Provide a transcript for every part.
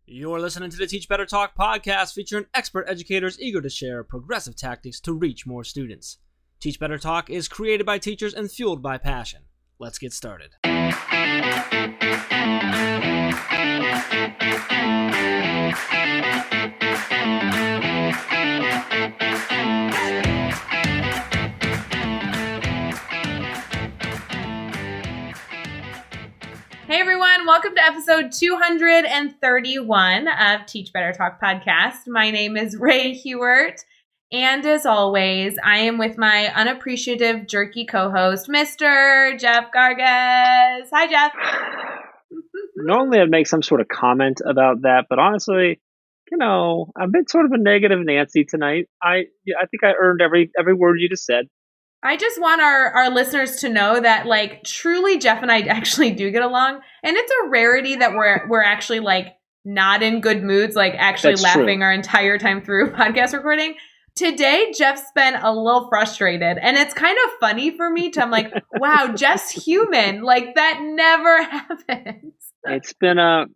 You're listening to the Teach Better Talk podcast featuring expert educators eager to share progressive tactics to reach more students. Teach Better Talk is created by teachers and fueled by passion. Let's get started. Hey everyone, welcome to episode 231 of Teach Better Talk podcast. My name is Ray Hewart, and as always, I am with my unappreciative, jerky co-host, Mr. Jeff Gargas. Hi, Jeff. Normally I'd make some sort of comment about that, but honestly, I've been sort of a negative Nancy tonight. I think I earned every word you just said. I just want our listeners to know that, truly, Jeff and I actually do get along, and it's a rarity that we're actually not in good moods, actually That's laughing true. our entire time through podcast recording. Today, Jeff's been a little frustrated, and it's kind of funny for me I'm like, wow, Jeff's human. That never happens. It's been a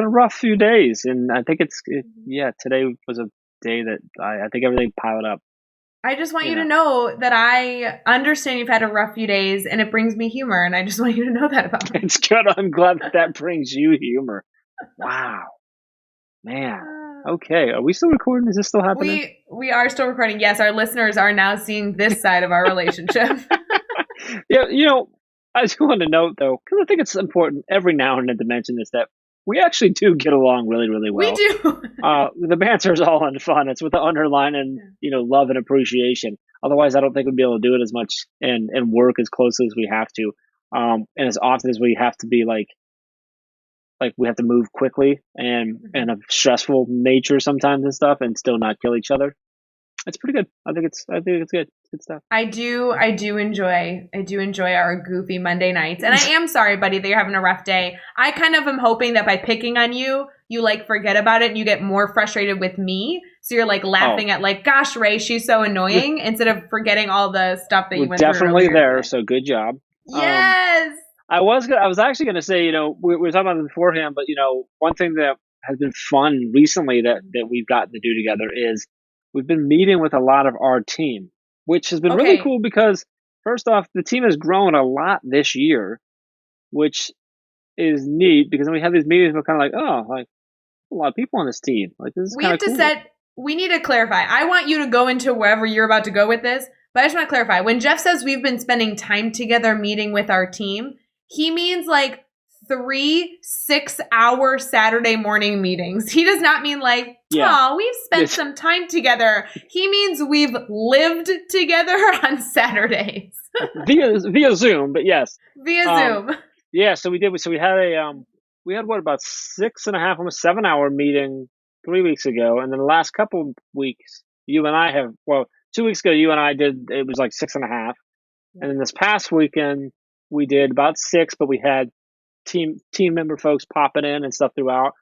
rough few days, and I think today was a day that I think everything piled up. I just want you to know that I understand you've had a rough few days, and it brings me humor, and I just want you to know that about me. It's good. I'm glad that brings you humor. Wow, man. Okay, are we still recording? Is this still happening? We are still recording. Yes, our listeners are now seeing this side of our relationship. Yeah, I just want to note, though, because I think it's important every now and then to mention this, that we actually do get along really, really well. We do. The banter is all in fun. It's with the underlying, love and appreciation. Otherwise, I don't think we'd be able to do it as much and work as closely as we have to. And as often as we have to be like we have to move quickly and of stressful nature sometimes and stuff, and still not kill each other. It's pretty good. I think it's good. It's good stuff. I do enjoy our goofy Monday nights. And I am sorry, buddy, that you're having a rough day. I kind of am hoping that by picking on you, you forget about it and you get more frustrated with me. So you're laughing at gosh, Ray, she's so annoying, instead of forgetting all the stuff that you went through. Definitely there. So good job. Yes. I was actually going to say, we were talking about it beforehand, but one thing that has been fun recently that we've gotten to do together is we've been meeting with a lot of our team, which has been really cool because, first off, the team has grown a lot this year, which is neat because when we have these meetings, we're kind of a lot of people on this team. This is kind of cool. We need to clarify. I want you to go into wherever you're about to go with this, but I just want to clarify. When Jeff says we've been spending time together meeting with our team, he means 3 6-hour Saturday morning meetings. He does not mean we've spent some time together. He means we've lived together on Saturdays. via Zoom, but yes. Via Zoom. Yeah, so we did. So we had about 6.5, almost 7-hour meeting 3 weeks ago, and then the last couple of weeks, you and I 2 weeks ago, you and I did. It was 6.5, and then this past weekend we did about 6, but we had team member folks popping in and stuff throughout.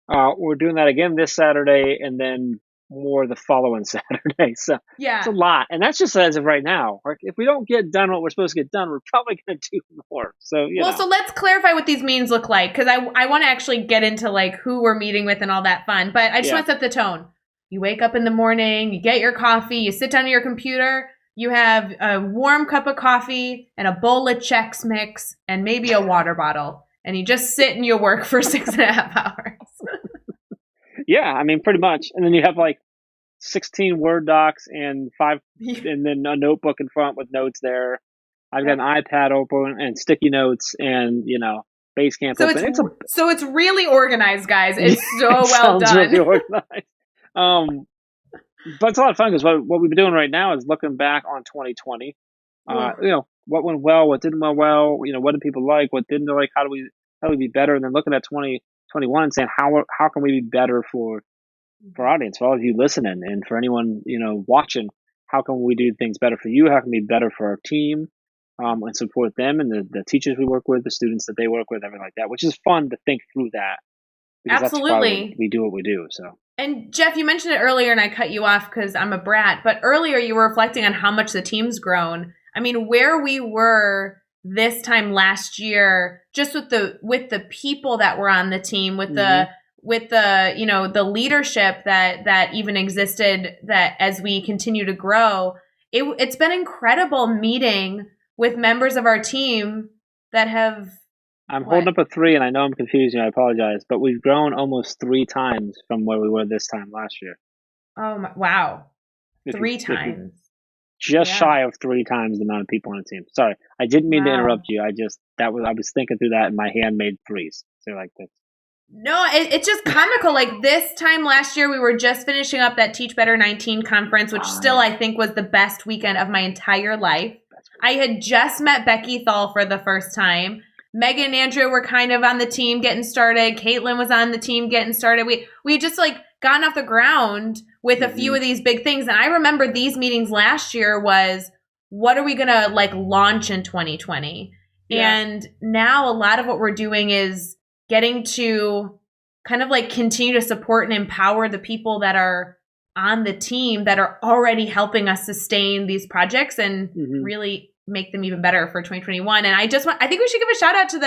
We're doing that again this Saturday, and then more the following Saturday. So yeah, it's a lot, and that's just as of right now. If we don't get done what we're supposed to get done, we're probably going to do more. So so let's clarify what these meetings look like, because I want to actually get into who we're meeting with and all that fun. But I just want to set the tone. You wake up in the morning, you get your coffee, you sit down at your computer. You have a warm cup of coffee and a bowl of Chex Mix and maybe a water bottle. And you just sit and you work for 6.5 hours. Yeah, pretty much. And then you have 16 Word docs and 5, and then a notebook in front with notes there. I've got an iPad open and sticky notes and, Basecamp open. So it's really organized, guys. It's so well done. Really organized. But it's a lot of fun because what we've been doing right now is looking back on 2020. What went well, what didn't went well. What did people like, what didn't they like? How do we be better? And then looking at 2021 and saying how can we be better for our audience, for all of you listening, and for anyone watching. How can we do things better for you? How can we be better for our team, and support them and the teachers we work with, the students that they work with, everything like that. Which is fun to think through that. Absolutely, that's why we do what we do. So. And Jeff, you mentioned it earlier, and I cut you off because I'm a brat. But earlier, you were reflecting on how much the team's grown. Where we were this time last year, just with the people that were on the team, with the the leadership that even existed, that as we continue to grow, it's been incredible meeting with members of our team that have. I'm holding up a 3, and I know I'm confusing you. I apologize, but we've grown almost 3 times from where we were this time last year. Oh wow, 3 times. Just shy of 3 times the amount of people on the team. Sorry, I didn't mean to interrupt you. I was thinking through that, and my hand made 3s. So like this. No, it's just comical. Like this time last year, we were just finishing up that Teach Better 19 conference, which still I think was the best weekend of my entire life. I had just met Becky Thal for the first time. Megan and Andrea were kind of on the team getting started. Caitlin was on the team getting started. We just like gotten off the ground with a few of these big things. And I remember these meetings last year was, what are we going to like launch in 2020? Yeah. And now a lot of what we're doing is getting to kind of like continue to support and empower the people that are on the team that are already helping us sustain these projects and really make them even better for 2021. And I think we should give a shout out to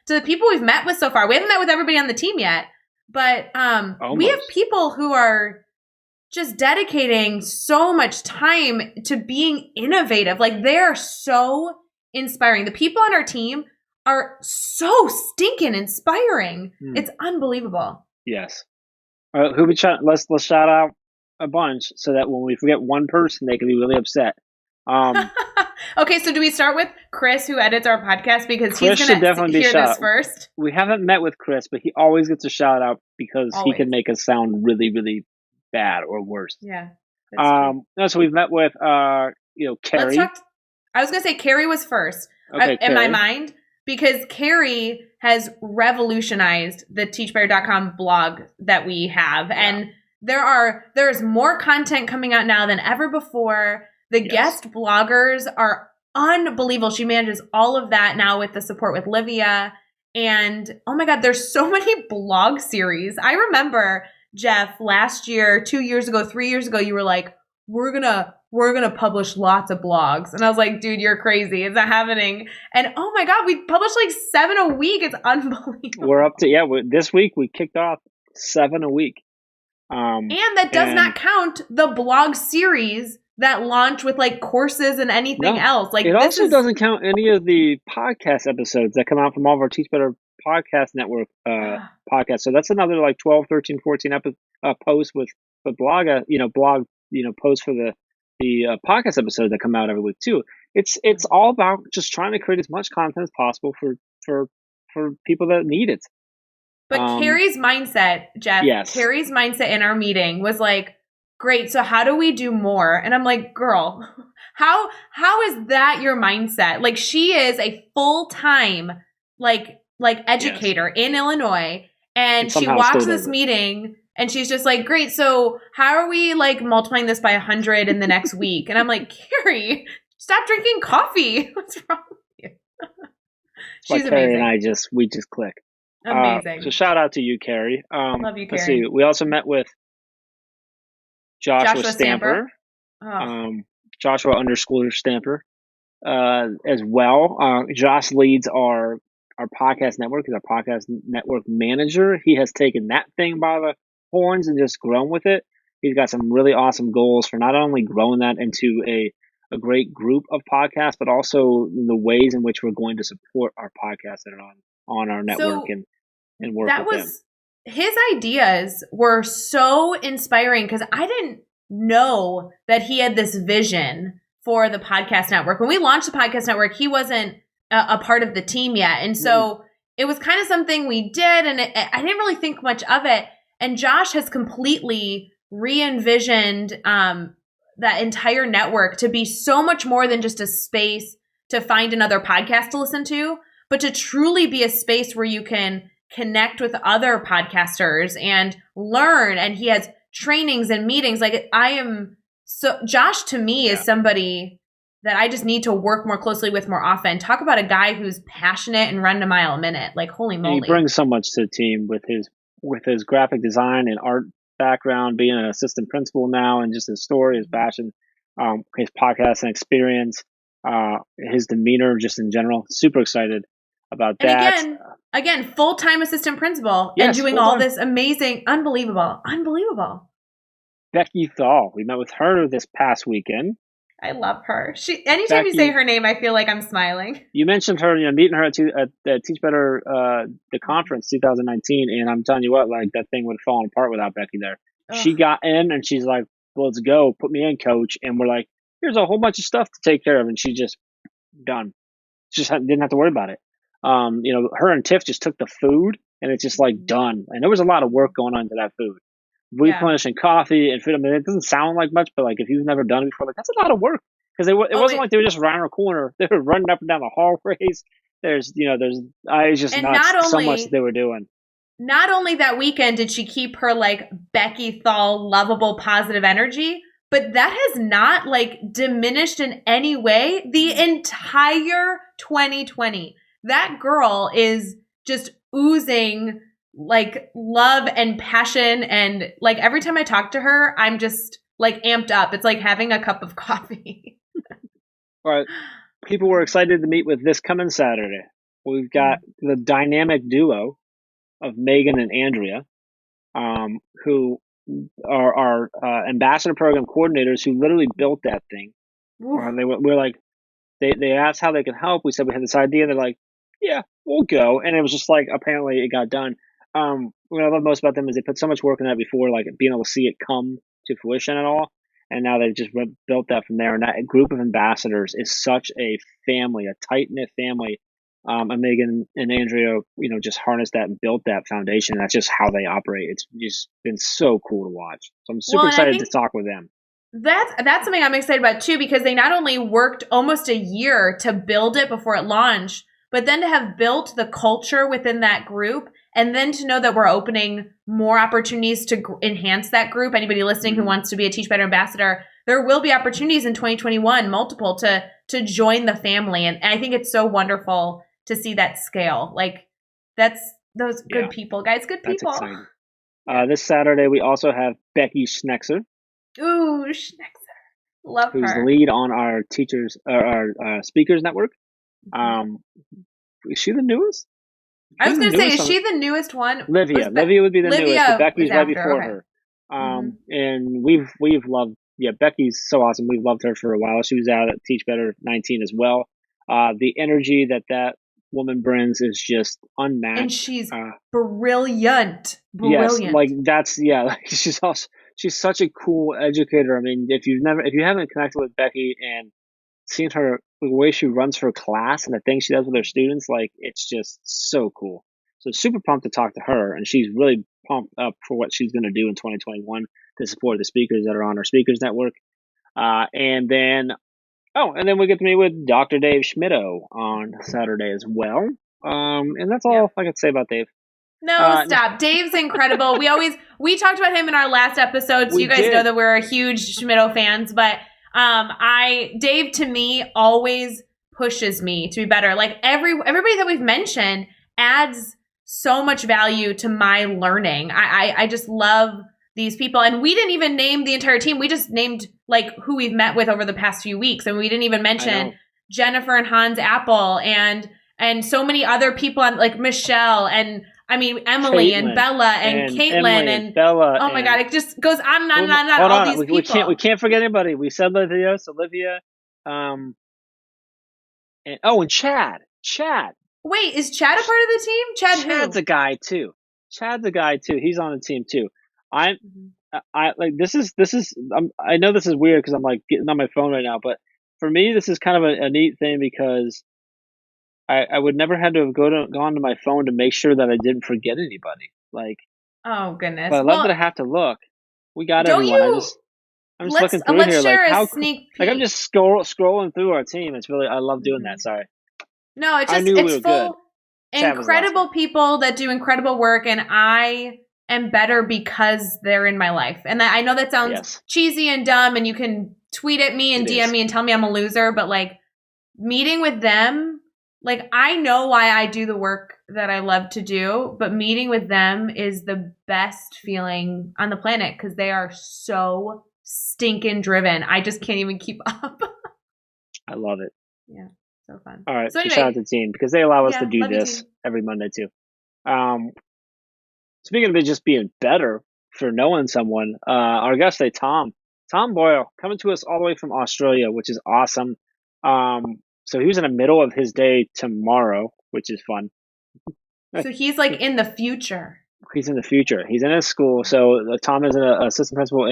the people we've met with so far. We haven't met with everybody on the team yet, but we have people who are just dedicating so much time to being innovative. Like they're so inspiring. The people on our team are so stinking inspiring. It's unbelievable. Yes. Who we let's shout out a bunch so that when we forget one person, they can be really upset. Okay, so do we start with Chris, who edits our podcast, because Chris he's going to hear this first? We haven't met with Chris, but he always gets a shout out because he can make us sound really, really bad or worse. Yeah. That's true. No, so we've met with Carrie. I was going to say Carrie was first in my mind, because Carrie has revolutionized the teachbetter.com blog that we have. Yeah. And there's more content coming out now than ever before. The guest bloggers are unbelievable. She manages all of that now with the support with Livia. And oh my God, there's so many blog series. I remember, Jeff, last year, 2 years ago, 3 years ago, you were like, we're gonna publish lots of blogs. And I was like, dude, you're crazy. It's not happening. And oh my God, we published like 7 a week. It's unbelievable. We're up to, this week we kicked off 7 a week. And that does not count the blog series that launch with like courses and anything else. Like it also doesn't count any of the podcast episodes that come out from all of our Teach Better Podcast Network podcasts. So that's another like 12, 13, 14 posts with blog posts for the podcast episodes that come out every week too. It's all about just trying to create as much content as possible for people that need it. But Carrie's mindset, Jeff, Carrie's mindset in our meeting was like, great, so how do we do more? And I'm like, girl, how is that your mindset? Like she is a full-time like educator in Illinois, and she walks this meeting and she's just like, great, so how are we like multiplying this by 100 in the next week? And I'm like, Carrie, stop drinking coffee. What's wrong with you? She's amazing. Carrie and I we just click. Amazing. So shout out to you, Carrie. Love you, Carrie. Let's see. We also met with Joshua Stamper. Joshua _Stamper as well. Josh leads our podcast network. He's our podcast network manager. He has taken that thing by the horns and just grown with it. He's got some really awesome goals for not only growing that into a great group of podcasts, but also the ways in which we're going to support our podcasts that are on our network and work with them. His ideas were so inspiring because I didn't know that he had this vision for the podcast network. When we launched the podcast network, he wasn't a part of the team yet. And so it was kind of something we did, and I didn't really think much of it. And Josh has completely re-envisioned that entire network to be so much more than just a space to find another podcast to listen to, but to truly be a space where you can connect with other podcasters and learn. And he has trainings and meetings. Like Josh to me is somebody that I just need to work more closely with more often. Talk about a guy who's passionate and run a mile a minute. Like, holy moly. He brings so much to the team with his graphic design and art background, being an assistant principal now, and just his story, his passion, his podcast and experience. his demeanor just in general. Super excited about And that. again, full-time assistant principal and Yes, doing all full-time. this amazing, unbelievable. Becky Thal. We met with her this past weekend. I love her. Anytime you say her name, I feel like I'm smiling. You mentioned her, meeting her at the Teach Better, the conference 2019, and I'm telling you what, like that thing would have fallen apart without Becky there. Ugh. She got in and she's like, well, let's go, put me in, coach. And we're like, here's a whole bunch of stuff to take care of. And she just done. Just didn't have to worry about it. Her and Tiff just took the food and it's just like done. And there was a lot of work going on to that food. Replenishing coffee and food. I mean, it doesn't sound like much, but like if you've never done it before, like that's a lot of work. Because it wasn't like they were just around a corner. They were running up and down the hallways. It's just nuts so much they were doing. Not only that weekend did she keep her like Becky Thal lovable positive energy, but that has not like diminished in any way the entire 2020. That girl is just oozing like love and passion, and like every time I talk to her, I'm just like amped up. It's like having a cup of coffee. All right. People were excited to meet with this coming Saturday. We've got the dynamic duo of Megan and Andrea, who are our ambassador program coordinators who literally built that thing. We're like, they asked how they could help. We said we had this idea. They're like, yeah, we'll go. And it was just like, apparently it got done. What I love most about them is they put so much work in that before, like being able to see it come to fruition at all. And now they've just built that from there. And that group of ambassadors is such a family, a tight-knit family. And Megan and Andrea, just harnessed that and built that foundation. That's just how they operate. It's just been so cool to watch. So I'm super excited to talk with them. That's something I'm excited about too, because they not only worked almost a year to build it before it launched, but then to have built the culture within that group, and then to know that we're opening more opportunities to enhance that group. Anybody listening who wants to be a Teach Better ambassador, there will be opportunities in 2021, multiple, to join the family. And I think it's so wonderful to see that scale. Like that's those good people, guys. Good people. That's exciting. This Saturday, we also have Becky Schnexer. Ooh, Schnexer. Love her. Who's the lead on our our speakers network. Is she the newest? I was going to say, is she the newest one? Livia would be the newest, but Becky's right before her. And we've loved, Becky's so awesome. We've loved her for a while. She was out at Teach Better 19 as well. The energy that woman brings is just unmatched. And she's brilliant. Yes, like that's, she's such a cool educator. I mean, if you haven't connected with Becky and seen her, the way she runs her class and the things she does with her students, like it's just so cool. So super pumped to talk to her, and she's really pumped up for what she's going to do in 2021 to support the speakers that are on our speakers network. And then we get to meet with Dr. Dave Schmittou on Saturday as well. And that's all I can say about Dave. No, stop. Dave's incredible. We talked about him in our last episode, so you guys know that we're huge Schmittou fans, but Dave to me always pushes me to be better. Like everybody that we've mentioned adds so much value to my learning. I just love these people. And we didn't even name the entire team. We just named like who we've met with over the past few weeks. And we didn't even mention Jennifer and Hans Apple and so many other people, like Michelle and Emily and Bella and Caitlin and Bella. Oh my God, it just goes on and on and on. All these people. We can't forget anybody. We said Olivia, and Chad. Wait, is Chad a part of the team? Chad's a guy too. He's on the team too. I know this is weird because I'm like getting on my phone right now, but for me this is kind of a neat thing because I would never have to have gone to my phone to make sure that I didn't forget anybody. Like, oh goodness! But I love that I have to look. We got everyone. I'm just looking through here. Like, how sneak peek. Like I'm just scrolling through our team. It's really I love doing that. Sorry. No, it's full incredible people that do incredible work, and I am better because they're in my life. And I know that sounds cheesy and dumb, and you can tweet at me and DM me and tell me I'm a loser, but like meeting with them. Like, I know why I do the work that I love to do, but meeting with them is the best feeling on the planet because they are so stinking driven. I just can't even keep up. I love it. Yeah, so fun. All right, So so shout out anyway, to the team because they allow us to do love you, this team. every Monday too. Speaking of it just being better for knowing someone, our guest today, Tom Boyle, coming to us all the way from Australia, which is awesome. So he was in the middle of his day tomorrow, which is fun. So he's like in the future. He's in the future. He's in his school. So Tom is an assistant principal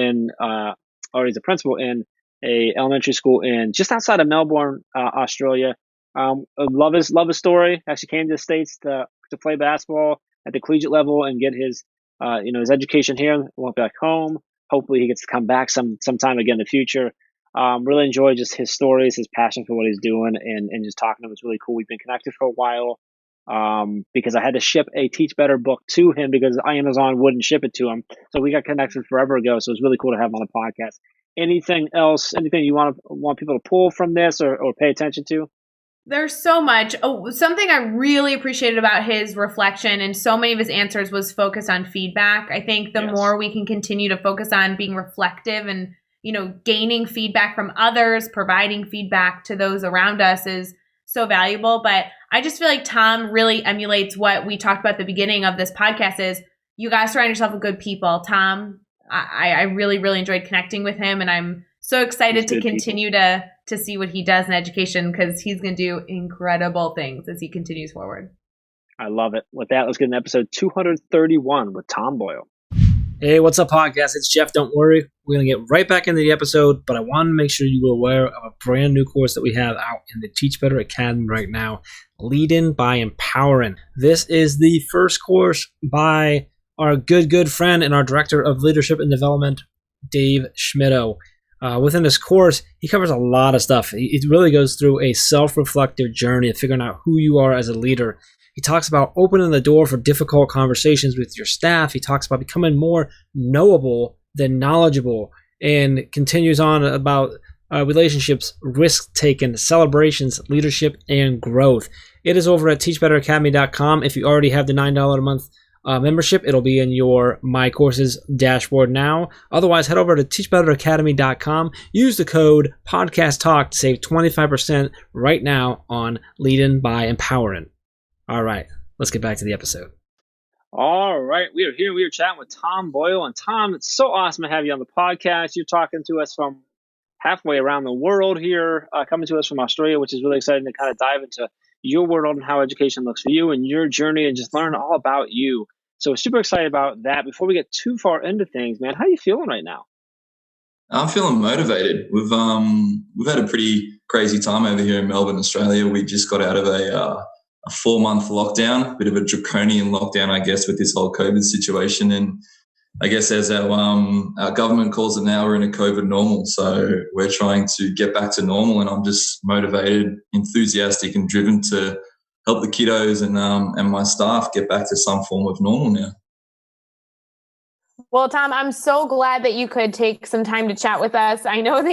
or he's a principal in a elementary school in just outside of Melbourne, Australia. I love his story. Actually came to the States to play basketball at the collegiate level and get his his education here. Went back home. Hopefully he gets to come back sometime again in the future. Really enjoy just his stories, his passion for what he's doing, and just talking to him. It's really cool. We've been connected for a while. Because I had to ship a Teach Better book to him because Amazon wouldn't ship it to him. So we got connected forever ago. So it was really cool to have him on the podcast. Anything else? Anything you want people to pull from this or pay attention to? There's so much. Oh, something I really appreciated about his reflection and so many of his answers was focused on feedback. I think the more we can continue to focus on being reflective and, gaining feedback from others, providing feedback to those around us is so valuable. But I just feel like Tom really emulates what we talked about at the beginning of this podcast is you guys surround yourself with good people. Tom, I really, really enjoyed connecting with him, and I'm so excited to continue to see what he does in education because he's going to do incredible things as he continues forward. I love it. With that, let's get into episode 231 with Tom Boyle. Hey, what's up, podcast? It's Jeff. Don't worry. We're going to get right back into the episode, but I want to make sure you were aware of a brand new course that we have out in the Teach Better Academy right now, Leading by Empowering. This is the first course by our good friend and our Director of Leadership and Development, Dave Schmittou. Within this course, he covers a lot of stuff. It really goes through a self-reflective journey of figuring out who you are as a leader. He talks about opening the door for difficult conversations with your staff. He talks about becoming more knowable than knowledgeable, and continues on about relationships, risk-taking, celebrations, leadership, and growth. It is over at teachbetteracademy.com. If you already have the $9 a month membership, it'll be in your My Courses dashboard now. Otherwise, head over to teachbetteracademy.com. Use the code PODCASTTALK to save 25% right now on Leading by Empowering. All right, let's get back to the episode. All right, we are here. We are chatting with Tom Boyle. And Tom, it's so awesome to have you on the podcast. You're talking to us from halfway around the world here, coming to us from Australia, which is really exciting to kind of dive into your world and how education looks for you and your journey and just learn all about you. So we're super excited about that. Before we get too far into things, man, how are you feeling right now? I'm feeling motivated. We've had a pretty crazy time over here in Melbourne, Australia. We just got out of a 4-month lockdown, bit of a draconian lockdown, I guess, with this whole COVID situation. And I guess as our government calls it now, we're in a COVID normal. So we're trying to get back to normal, and I'm just motivated, enthusiastic, and driven to help the kiddos and my staff get back to some form of normal now. Well, Tom, I'm so glad that you could take some time to chat with us. I know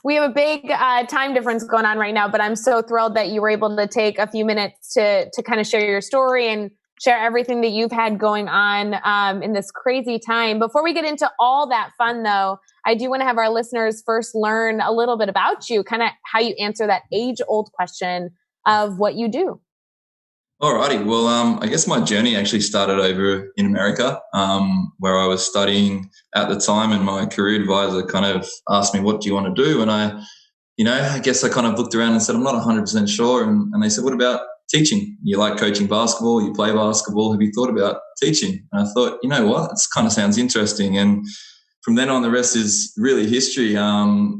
we have a big time difference going on right now, but I'm so thrilled that you were able to take a few minutes to kind of share your story and share everything that you've had going on in this crazy time. Before we get into all that fun, though, I do want to have our listeners first learn a little bit about you, kind of how you answer that age-old question of what you do. Alrighty. Well, I guess my journey actually started over in America, where I was studying at the time, and my career advisor kind of asked me, "What do you want to do?" And I guess I kind of looked around and said, "I'm not 100% sure." And they said, "What about teaching? You like coaching basketball, you play basketball. Have you thought about teaching?" And I thought, you know what, this kind of sounds interesting. And from then on, the rest is really history.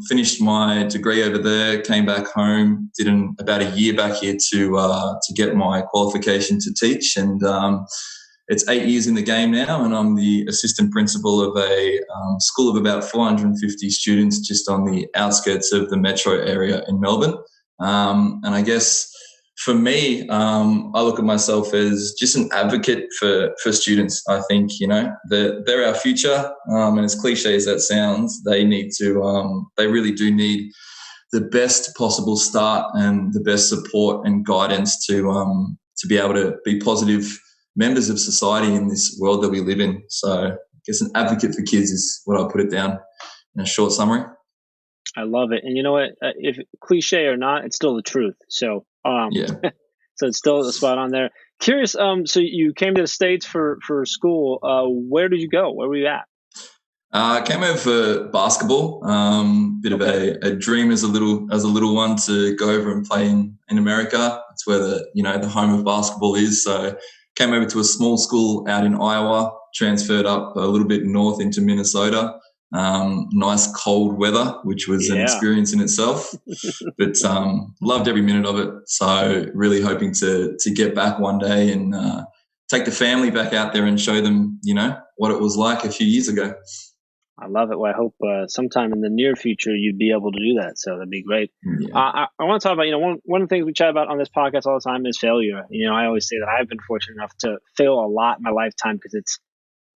Finished my degree over there, came back home, did about a year back here to get my qualification to teach. And it's 8 years in the game now, and I'm the assistant principal of a school of about 450 students just on the outskirts of the metro area in Melbourne. And I guess for me, I look at myself as just an advocate for students. I think, they're our future. And as cliche as that sounds, they really do need the best possible start and the best support and guidance to be able to be positive members of society in this world that we live in. So I guess an advocate for kids is what I put it down in a short summary. I love it. And you know what? If cliche or not, it's still the truth. So, Yeah. so it's still a spot on there. Curious. So you came to the States for school. Where did you go? Where were you at? I came over for basketball. Bit of a dream as a little one to go over and play in America. It's where the home of basketball is. So came over to a small school out in Iowa, transferred up a little bit north into Minnesota. Nice cold weather, which was an experience in itself, but loved every minute of it. So really hoping to get back one day and take the family back out there and show them, what it was like a few years ago. I love it. Well, I hope sometime in the near future you'd be able to do that. So that'd be great. Yeah. I want to talk about, one of the things we chat about on this podcast all the time is failure. I always say that I've been fortunate enough to fail a lot in my lifetime because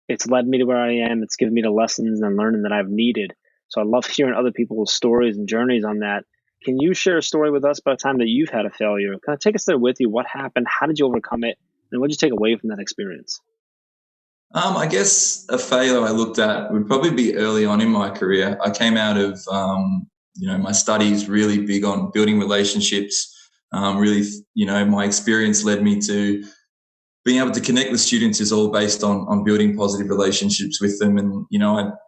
it's led me to where I am. It's given me the lessons and learning that I've needed. So I love hearing other people's stories and journeys on that. Can you share a story with us about a time that you've had a failure? Kind of take us there with you. What happened? How did you overcome it? And what did you take away from that experience? I guess a failure I looked at would probably be early on in my career. I came out of, my studies really big on building relationships. My experience led me to being able to connect with students is all based on building positive relationships with them. And,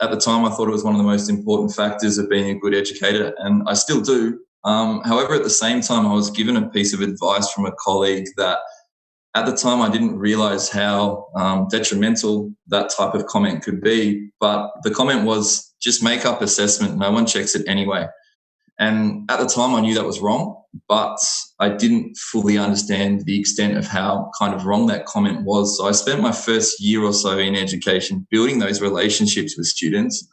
at the time I thought it was one of the most important factors of being a good educator, and I still do. However, at the same time, I was given a piece of advice from a colleague that at the time I didn't realize how detrimental that type of comment could be. But the comment was, just make up assessment. No one checks it anyway. And at the time I knew that was wrong, but I didn't fully understand the extent of how kind of wrong that comment was. So I spent my first year or so in education building those relationships with students,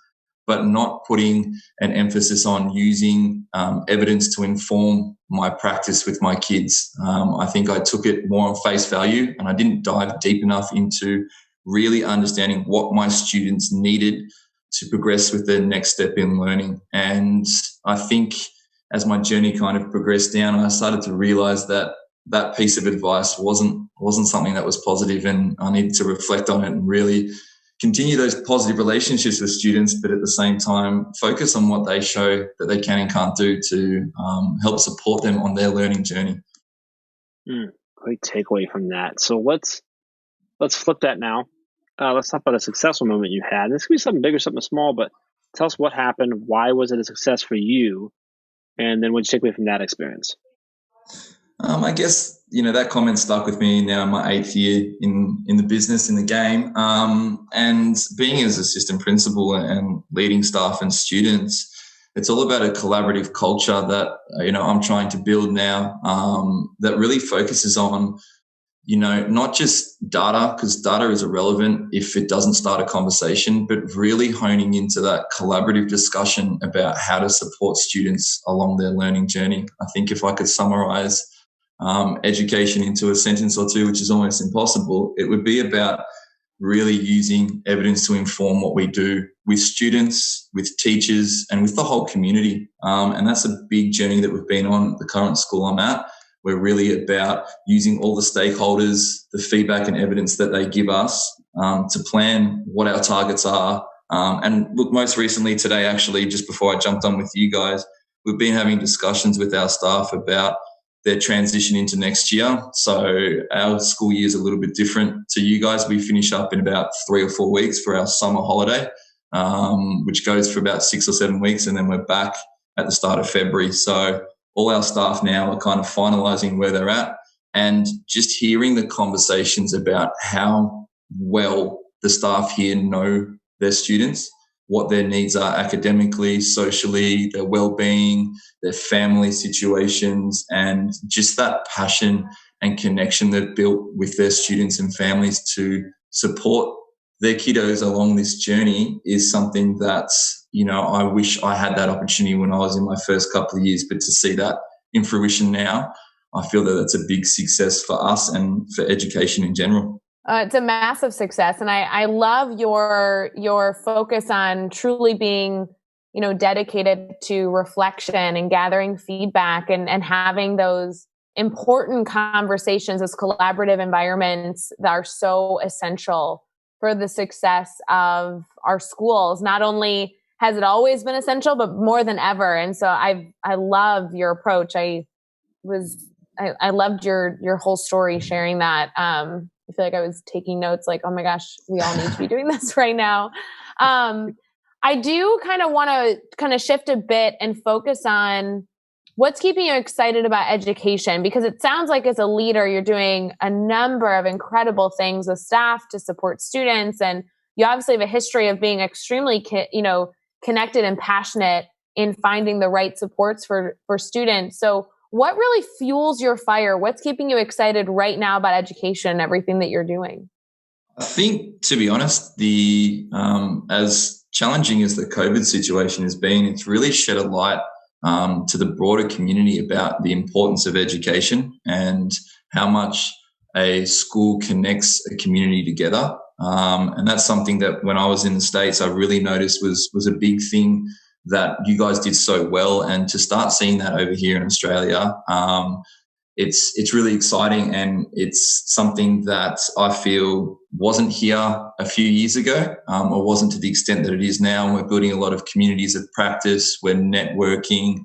but not putting an emphasis on using evidence to inform my practice with my kids. I think I took it more on face value, and I didn't dive deep enough into really understanding what my students needed to progress with their next step in learning. And I think as my journey kind of progressed down, I started to realize that that piece of advice wasn't something that was positive, and I needed to reflect on it and really continue those positive relationships with students, but at the same time focus on what they show that they can and can't do to help support them on their learning journey. Great takeaway from that. So let's flip that now. Let's talk about a successful moment you had. This could be something big or something small, but tell us what happened. Why was it a success for you? And then what did you take away from that experience? I guess, that comment stuck with me now in my 8th year in the business, in the game. And being as assistant principal and leading staff and students, it's all about a collaborative culture that, I'm trying to build now, that really focuses on, not just data, because data is irrelevant if it doesn't start a conversation, but really honing into that collaborative discussion about how to support students along their learning journey. I think if I could summarize education into a sentence or two, which is almost impossible, it would be about really using evidence to inform what we do with students, with teachers, and with the whole community. And that's a big journey that we've been on at the current school I'm at. We're really about using all the stakeholders, the feedback and evidence that they give us to plan what our targets are. And look, most recently today, actually, just before I jumped on with you guys, we've been having discussions with our staff about their transition into next year. So our school year is a little bit different to you guys. We finish up in about 3 or 4 weeks for our summer holiday, which goes for about 6 or 7 weeks, and then we're back at the start of February. So all our staff now are kind of finalising where they're at, and just hearing the conversations about how well the staff here know their students, what their needs are academically, socially, their well-being, their family situations, and just that passion and connection they've built with their students and families to support their kiddos along this journey is something that, I wish I had that opportunity when I was in my first couple of years, but to see that in fruition now, I feel that that's a big success for us and for education in general. It's a massive success. And I love your focus on truly being, dedicated to reflection and gathering feedback and having those important conversations, those collaborative environments that are so essential for the success of our schools, not only has it always been essential, but more than ever. And so I love your approach. I loved your whole story, sharing that. I feel like I was taking notes like, oh my gosh, we all need to be doing this right now. I do kind of want to kind of shift a bit and focus on what's keeping you excited about education, because it sounds like as a leader, you're doing a number of incredible things with staff to support students. And you obviously have a history of being extremely, connected and passionate in finding the right supports for students. So what really fuels your fire? What's keeping you excited right now about education and everything that you're doing? I think, to be honest, as challenging as the COVID situation has been, it's really shed a light to the broader community about the importance of education and how much a school connects a community together. And that's something that when I was in the States, I really noticed was a big thing that you guys did so well. And to start seeing that over here in Australia, it's really exciting, and it's something that I feel wasn't here a few years ago, or wasn't to the extent that it is now. And we're building a lot of communities of practice. We're networking.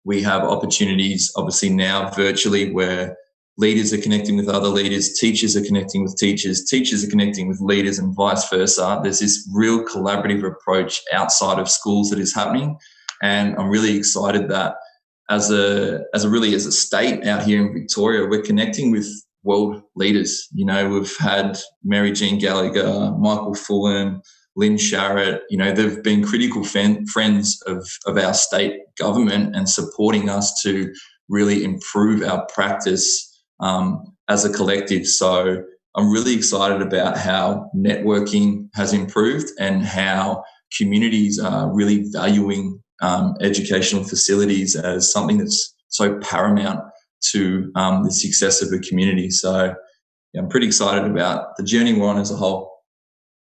We have opportunities, obviously now virtually, where leaders are connecting with other leaders, teachers are connecting with teachers, teachers are connecting with leaders, and vice versa. There's this real collaborative approach outside of schools that is happening, and I'm really excited that as a state out here in Victoria, we're connecting with world leaders. We've had Mary Jean Gallagher, Michael Fullan, Lynn Sharrett. They've been critical friends of our state government and supporting us to really improve our practice as a collective. So I'm really excited about how networking has improved and how communities are really valuing educational facilities as something that's so paramount to the success of a community. So I'm pretty excited about the journey we're on as a whole.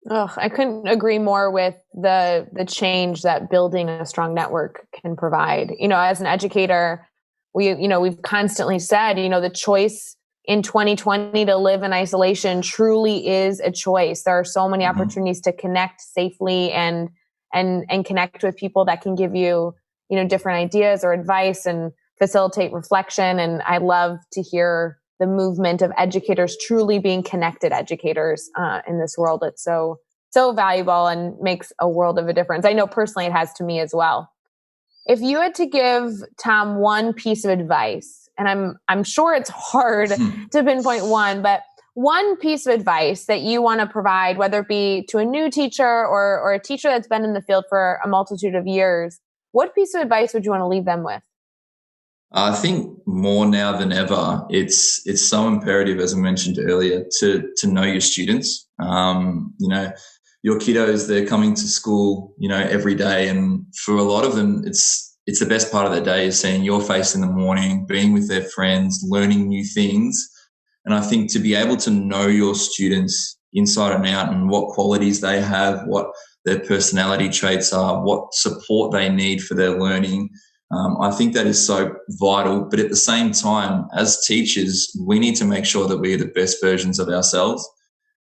Oh, I couldn't agree more with the change that building a strong network can provide. As an educator, we've constantly said, the choice in 2020 to live in isolation truly is a choice. There are so many opportunities to connect safely and connect with people that can give you, different ideas or advice and facilitate reflection. And I love to hear the movement of educators truly being connected educators in this world. It's so valuable and makes a world of a difference. I know personally it has to me as well. If you had to give Tom one piece of advice, and I'm sure it's hard to pinpoint one, but one piece of advice that you want to provide, whether it be to a new teacher or a teacher that's been in the field for a multitude of years, what piece of advice would you want to leave them with? I think more now than ever, it's so imperative, as I mentioned earlier, to know your students. Your kiddos, they're coming to school, every day, and for a lot of them, it's the best part of their day is seeing your face in the morning, being with their friends, learning new things. And I think to be able to know your students inside and out and what qualities they have, what their personality traits are, what support they need for their learning, I think that is so vital. But at the same time, as teachers, we need to make sure that we are the best versions of ourselves.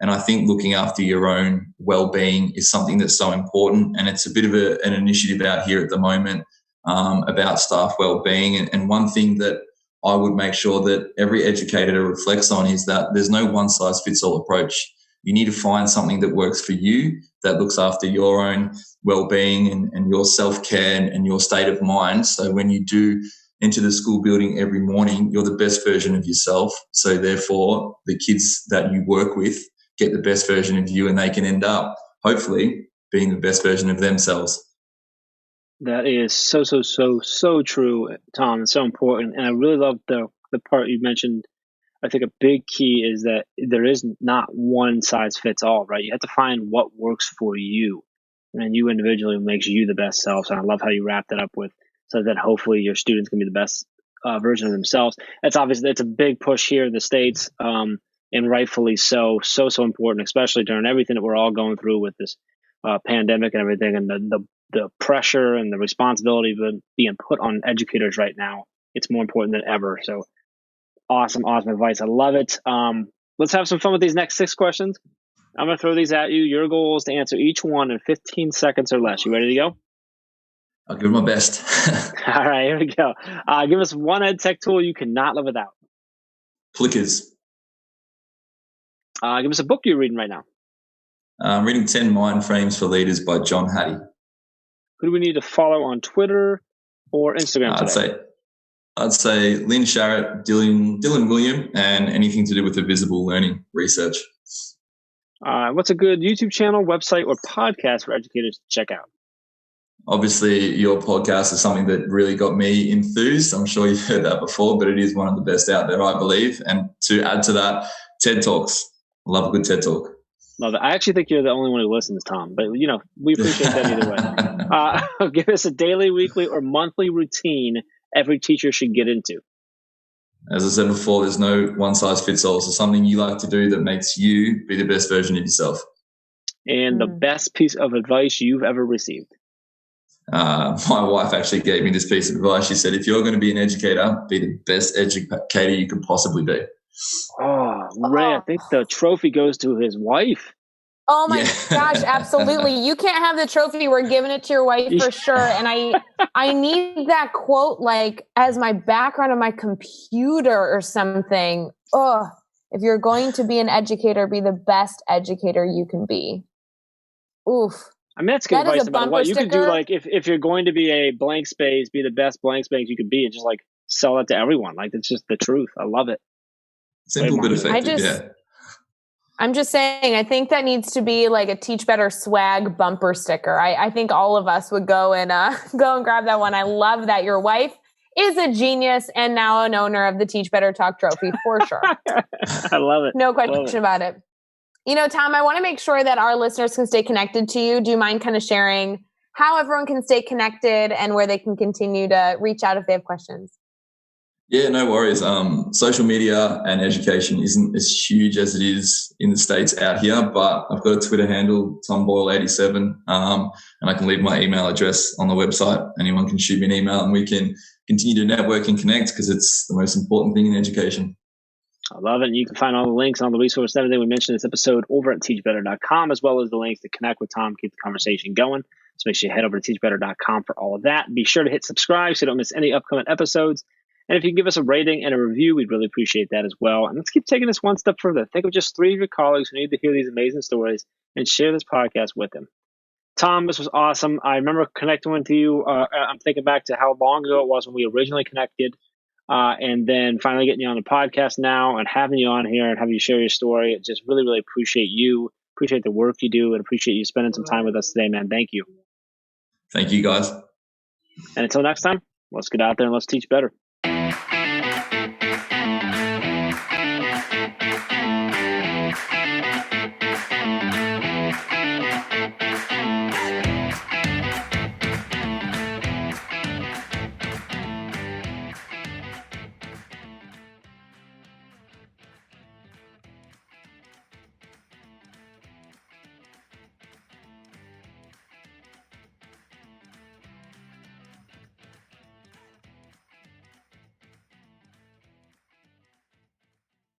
And I think looking after your own well-being is something that's so important. And it's a bit of an initiative out here at the moment about staff well-being. And one thing that I would make sure that every educator reflects on is that there's no one-size-fits-all approach. You need to find something that works for you, that looks after your own well-being and your self-care and your state of mind. So when you do enter the school building every morning, you're the best version of yourself. So therefore, the kids that you work with get the best version of you, and they can end up, hopefully, being the best version of themselves. That is so true, Tom, and so important. And I really love the part you mentioned. I think a big key is that there is not one size fits all, right? You have to find what works for you, and you individually makes you the best self. And I love how you wrapped that up with so that hopefully your students can be the best version of themselves. That's obviously it's a big push here in the States, and rightfully so important, especially during everything that we're all going through with this pandemic and everything, and the pressure and the responsibility being put on educators right now. It's more important than ever. So awesome advice. I love it. Let's have some fun with these next 6 questions. I'm going to throw these at you. Your goal is to answer each one in 15 seconds or less. You ready to go? I'll give it my best. All right, here we go. Give us one ed tech tool you cannot live without. Clickers. Give us a book you're reading right now. I'm reading 10 Mind Frames for Leaders by John Hattie. Who do we need to follow on Twitter or Instagram today? I'd say Lynn Sharrett, Dylan William, and anything to do with the visible learning research. What's a good YouTube channel, website, or podcast for educators to check out? Obviously, your podcast is something that really got me enthused. I'm sure you've heard that before, but it is one of the best out there, I believe. And to add to that, TED Talks. I love a good TED Talk. Love it. I actually think you're the only one who listens, Tom, but we appreciate that either way. Give us a daily, weekly, or monthly routine every teacher should get into. As I said before, there's no one size fits all. So something you like to do that makes you be the best version of yourself. And the best piece of advice you've ever received. My wife actually gave me this piece of advice. She said, if you're going to be an educator, be the best educator you could possibly be. Oh, Ray, I think the trophy goes to his wife. Oh my gosh, absolutely. You can't have the trophy. We're giving it to your wife for sure. And I need that quote like as my background on my computer or something. Oh, if you're going to be an educator, be the best educator you can be. Oof. I mean, that's good advice no matter what. You could do like, if you're going to be a blank space, be the best blank space you could be and just like sell it to everyone. Like, it's just the truth. I love it. Simple but effective, I'm just saying, I think that needs to be like a Teach Better swag bumper sticker. I think all of us would go and grab that one. I love that your wife is a genius and now an owner of the Teach Better Talk trophy for sure. I love it. No question about it. Tom, I want to make sure that our listeners can stay connected to you. Do you mind kind of sharing how everyone can stay connected and where they can continue to reach out if they have questions? Yeah, no worries. Social media and education isn't as huge as it is in the States out here, but I've got a Twitter handle, TomBoyle87, and I can leave my email address on the website. Anyone can shoot me an email and we can continue to network and connect because it's the most important thing in education. I love it. And you can find all the links and all the resources and everything we mentioned in this episode over at teachbetter.com, as well as the links to connect with Tom, keep the conversation going. So make sure you head over to teachbetter.com for all of that. Be sure to hit subscribe so you don't miss any upcoming episodes. And if you can give us a rating and a review, we'd really appreciate that as well. And let's keep taking this one step further. Think of just 3 of your colleagues who need to hear these amazing stories and share this podcast with them. Tom, this was awesome. I remember connecting with you. I'm thinking back to how long ago it was when we originally connected. And then finally getting you on the podcast now and having you on here and having you share your story. Just really, really appreciate you. Appreciate the work you do and appreciate you spending some time with us today, man. Thank you. Thank you, guys. And until next time, let's get out there and let's teach better.